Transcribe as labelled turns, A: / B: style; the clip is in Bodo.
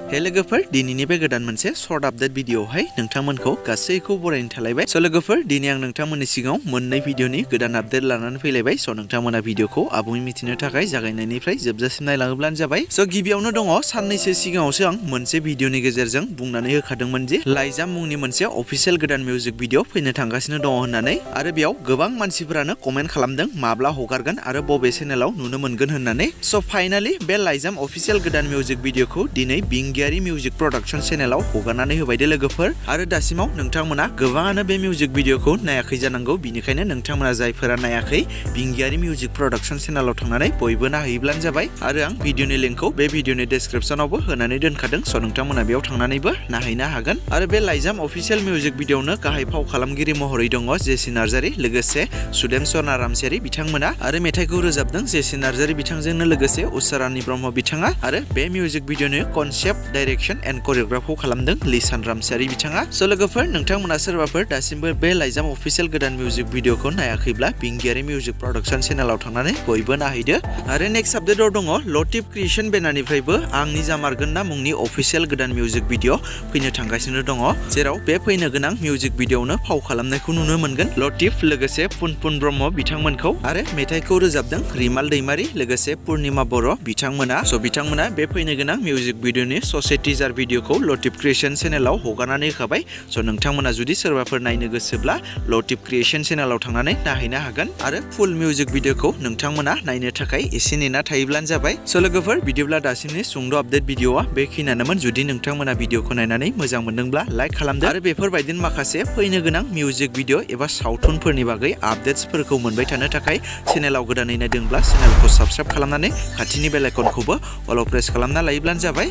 A: हे लोगोफोर दिनैनि बे गोदान मोनसे शर्ट आपडेट भिडियोआवहाय नोंथांमोनखौ गासैखौ बरायनो थालायबाय। स' लोगोफोर दिनै आं नोंथांमोननि सिगाङाव मोननै भिडियोनि गोदान आपडेट लानानै फैलायबाय। स' नोंथांमोना भिडियोखौ आबुङै मिथिनो थाखाय जागायनायनिफ्राय जोबजासिम नायलाङोब्लानो जाबाय। स' गिबियावनो दङ साननैसो सिगाङावसो आं मोनसे भिडियोनि गेजेरजों बुंनानै होखादोंमोन जे लाइजाम मुंनि मोनसे अफिशियेल गोदान मिउजिक भिडियो फैनो थांगासिनो दङ होननानै आरो बेयाव गोबां मानसिफोरानो कमेन्ट खालामदों माब्ला हगारगोन आरो बबे चेनेलाव नुनो मोनगोन होननानै। स' फाइनाली बे लाइजाम अफिशियेल गोदान मिउजिक भिडियोखौ दिनै बिंगियारि मिउजिक प्रडाक्शन चेनेलाव हगारनानै होबाय दे लोगोफोर। आरो दासिमाव नोंथांमोना गोबाङानो बे मिउजिक भिडियोखौ नायाखै जानांगौ, बिनिखायनो नोंथांमोना जायफोरा नायाखै बिंगियारि मिउजिक प्रडाक्शन चेनेलाव थांनानै बयबो नायहैब्लानो जाबाय। आरो आं भिडियोनि लिंकखौ बे भिडियोनि डेस्क्रिप्शनावबो होनानै दोनखादों। स' नोंथांमोना बेयाव थांनानैबो नायहैनो हागोन। आरो बे लाइजाम अफिशियेल मिउजिक भिडियोआवनो गाहाय फाव खालामगिरि महरै दङ जेसि नार्जारी लोगोसे सुदेम सना रामचियारी बिथांमोना। आरो मेथाइखौ रोजाबदों जेसि नार्जारी बिथांजोंनो लोगोसे उषारानी ब्रह्म बिथाङा। आरो बे मिउजिक भिडियोनि कनसेप्ट डाइरेक्शन एन्ड करियोग्राफखौ खालामदों सदम रामचियारी बिथाङा। स' लोगोफोर नोंथांमोना सोरबाफोर दासिमबो बे लाइजाम अफिशियेल गोदान मिउजिक भिडियोखौ नायाखैब्ला बिंगियारि मिउजिक प्रडाक्शन चेनेलाव थांनानै बयबो नायहैदो। आरो नेक्स्ट आपडेटआव दङ लटिफ क्रिएशन बेनारनिफ्रायबो आंनि जामारगोन ना मुंनि अफिशियेल गोदान मिउजिक भिडियो फैनो थांगासिनो दङ, जेराव बे फैनो गोनां मिउजिक भिडियोआवनो फाव खालामनायखौ नुनो मोनगोन लटिफ लोगोसे पुनपुन ब्रह्म बिथांमोनखौ। आरो मेथाइखौ रोजाबदों रिमाल दैमारी लोगोसे पुर्णिमा बर' बिथांमोना। स' बिथांमोना बे फैनो गोनां मिउजिक भिडियोनि ससे टिजार भिडियोखौ लटिफ क्रिएशन चेनेलाव हगारनानै होखाबाय। स' नोंथांमोना जुदि सोरबाफोर नायनो गोसोब्ला लटिफ क्रिएशन चेनेलाव थांनानै नायहैनो हागोन। आरो फुल मिउजिक भिडियोखौ नोंथांमोना नायनो थाखाय एसे नेना थायोब्लानो जाबाय। स' लोगोफोर बिदिब्ला दासिमनि सुंद' आपडेट भिडियोआ बेखिनियानोमोन। जुदि नोंथांमोना भिडियोखौ नायनानै मोजां मोनदोंब्ला लाइक खालामदो। आरो बेफोरबायदिनो माखासे फैनो गोनां मिउजिक भिडियो एबा सावथुनफोरनि बागै आपडेट्सफोरखौ मोनबाय थानो थाखाय चेनेलाव गोदानै नायदोंब्ला चेनेलखौ साबस्क्राइब खालामनानै खाथिनि बेल आइकनखौबो अल प्रेस खालामना लायोब्लानो जाबाय।